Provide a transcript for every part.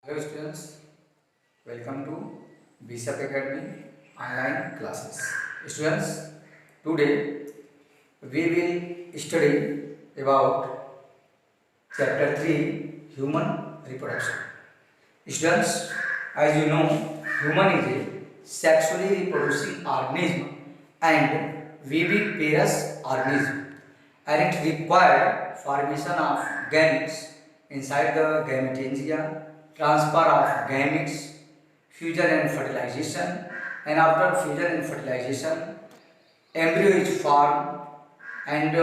Hello students, welcome to BSAP Academy online classes. Students, today we will study about chapter 3 human reproduction. Students, as you know, human is a sexually reproducing organism and viviparous organism, and it requires formation of gametes inside the gametangia, transfer of gametes, fusion and fertilization, and after fusion and fertilization, embryo is formed, and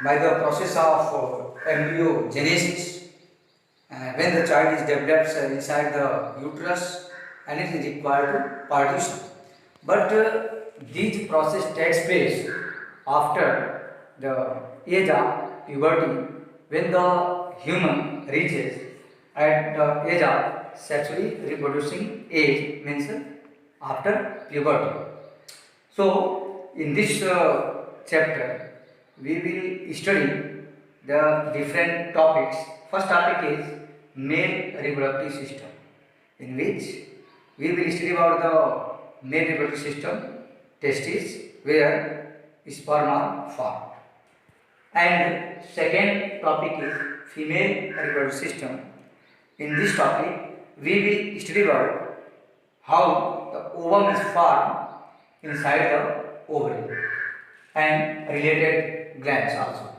by the process of embryogenesis, when the child is developed inside the uterus and it is required to produce. But this process takes place after the age of puberty, when the human reaches at the age of sexually reproducing age, means after puberty. So, in this chapter, we will study the different topics. First topic is male reproductive system, in which we will study about the male reproductive system, testes, where sperm are formed. And second topic is female reproductive system. In this topic, we will study about how the ovum is formed inside the ovary and related glands also.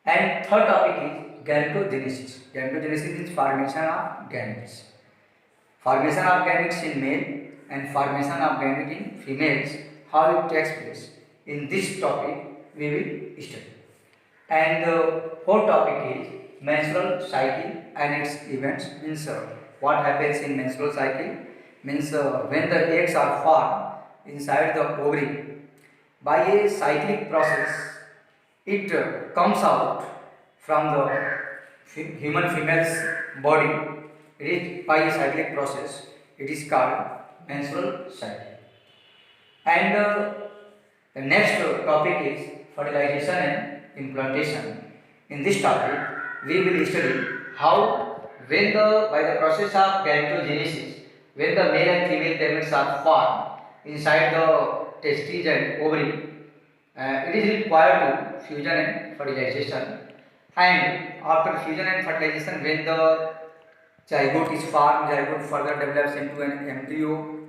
And third topic is gametogenesis. Gametogenesis is formation of gametes. Formation of gametes in male and formation of gametes in females, how it takes place. In this topic, we will study. And the fourth topic is menstrual cycle and its events. Means what happens in menstrual cycle, means when the eggs are formed inside the ovary, by a cyclic process it comes out from the human female's body. It is by a cyclic process, it is called menstrual cycle. And the next topic is fertilization and implantation. In this topic, we will study how when by the process of gametogenesis, when the male and female gametes are formed inside the testes and ovary, it is required to fusion and fertilization. And after fusion and fertilization, when the zygote is formed, zygote further develops into an embryo,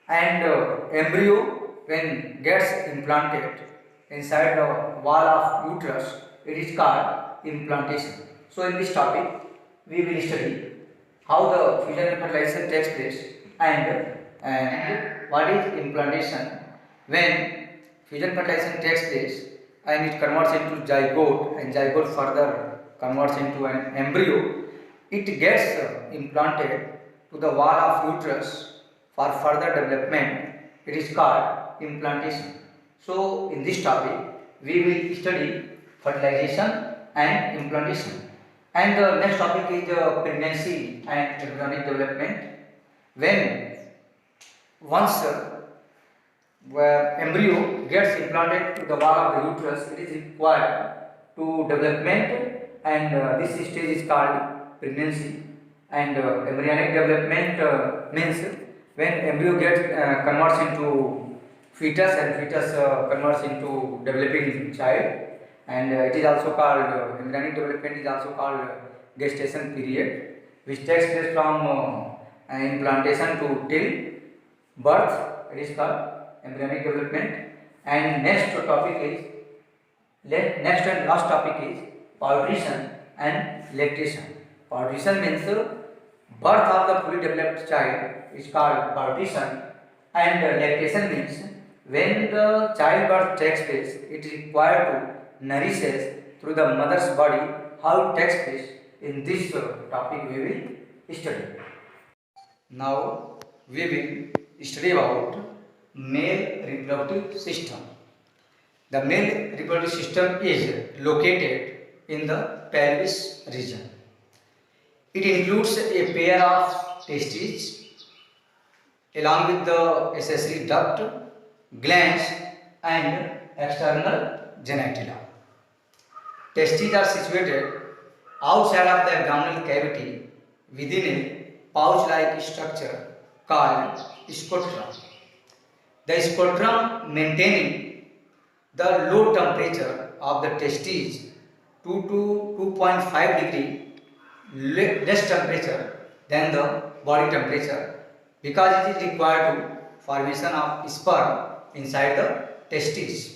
and embryo when gets implanted inside the wall of uterus, it is called implantation. So in this topic, we will study how the fusion and fertilization takes place, and what is implantation. When fusion fertilization takes place and it converts into zygote, and zygote further converts into an embryo, it gets implanted to the wall of uterus for further development. It is called implantation. So in this topic, we will study fertilization and implantation. And the next topic is pregnancy and embryonic development. When once where embryo gets implanted to the wall of the uterus, it is required to development, and this stage is called pregnancy. And embryonic development means when embryo gets converts into fetus, and fetus converts into developing child, and it is also called embryonic development is also called gestation period, which takes place from implantation to till birth. It is called embryonic development. And next and last topic is partition and lactation. Partition means birth of the fully developed child is called partition, and lactation means when the childbirth takes place, it is required to nourishes through the mother's body. How it takes place, in this topic we will study. Now we will study about male reproductive system. The male reproductive system is located in the pelvis region. It includes a pair of testes along with the accessory duct, glands, and external genitalia. Testes are situated outside of the abdominal cavity within a pouch-like structure called scrotum. The scrotum maintaining the low temperature of the testes 2 to 2.5 degree less temperature than the body temperature, because it is required to formation of sperm inside the testes.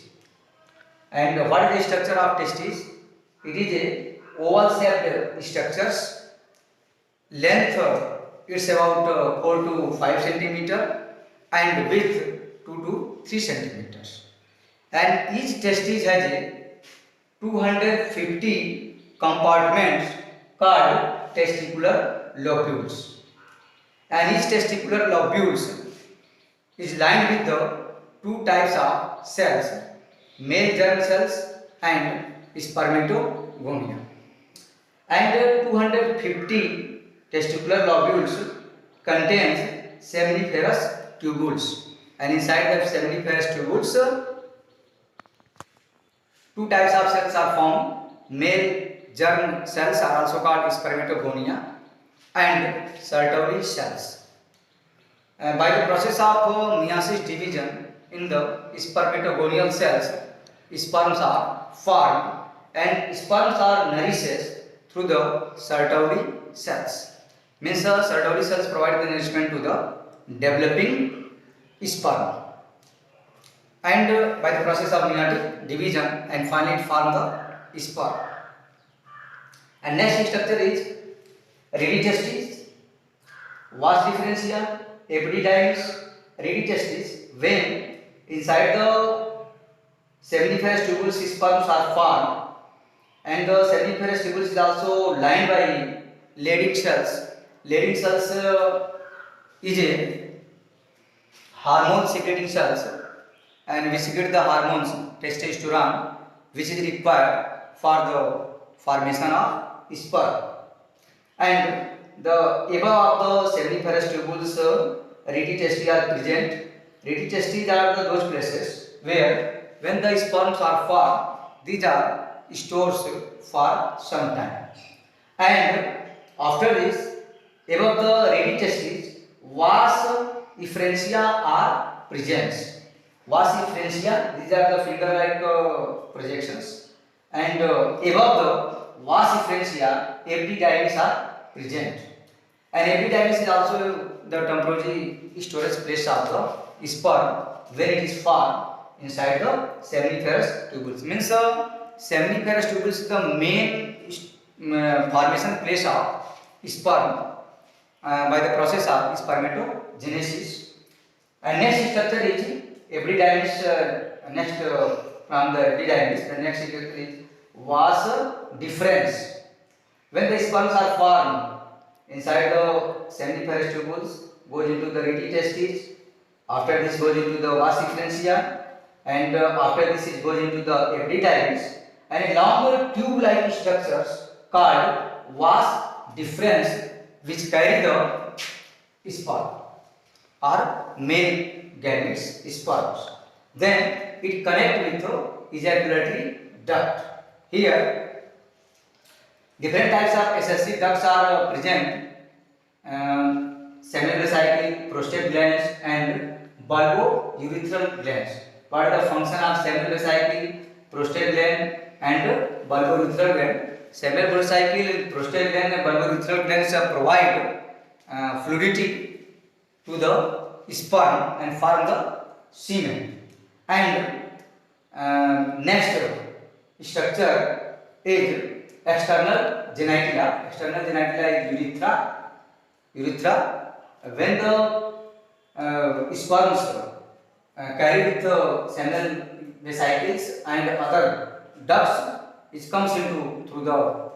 And what is the structure of testes? It is a oval shaped structures. Length it's about 4 to 5 centimeter and width 2 to 3 centimeters. And each testis has a 250 compartments called testicular lobules. And each testicular lobules is lined with the two types of cells, male germ cells and spermatogonia. And 250 testicular lobules contains seminiferous tubules, and inside the seminiferous tubules two types of cells are found. Male germ cells are also called spermatogonia and Sertoli cells. By the process of meiosis division in the spermatogonial cells, sperms are formed and sperms are nourished through the Sertoli cells. Means the Sertoli cells provide the nourishment to the developing sperm. And by the process of meiotic division and finally it form the sperm. And next structure is ready testes, vas differential, epididymis, ready testes. When inside the seminiferous tubules sperms are formed, and the seminiferous tubules is also lined by Leydig cells. Leydig cells is a hormone secreting cells, and we secrete the hormones testosterone, which is required for the formation of sperm. And the above of the seminiferous tubules ready testes are present. Ready testes are those places where when the sperms are formed, these are stored for some time. And after this, above the ready testes, vas efferentia are present. Vas efferentia, these are the finger-like projections, and above the vas efferentia, epididymis are present. And epididymis is also the temporary storage place of the sperm when it is formed inside the seminiferous tubules. Means seminiferous tubules is the main formation place of sperm by the process of spermatogenesis. And next structure is epididymis. Next from the epididymis, the next structure is vas deferens. When the sperms are formed inside the seminiferous tubules, goes into the ready testes. After this goes into the vas efferentia, and after this it goes into the epididymis, and a longer tube-like structures called vas deferens, which carry the sperm or male gametes sperms. Then it connects with the ejaculatory duct. Here different types of accessory ducts are present: seminal vesicle, prostate glands, and bulbourethral glands. What is the function of seminal vesicle, prostate gland, and bulbourethral gland? Seminal vesicle, prostate gland, and bulbourethral glands provide fluidity to the sperm and form the semen. And next structure is external genitalia. External genitalia is urethra. When the sperms carry with the seminal vesicles and other ducts, it comes into through the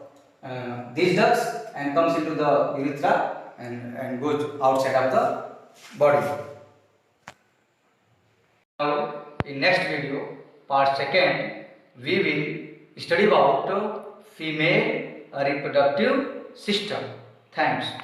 these ducts and comes into the urethra and goes outside of the body. Now, in next video, part second, we will study about female reproductive system. Thanks.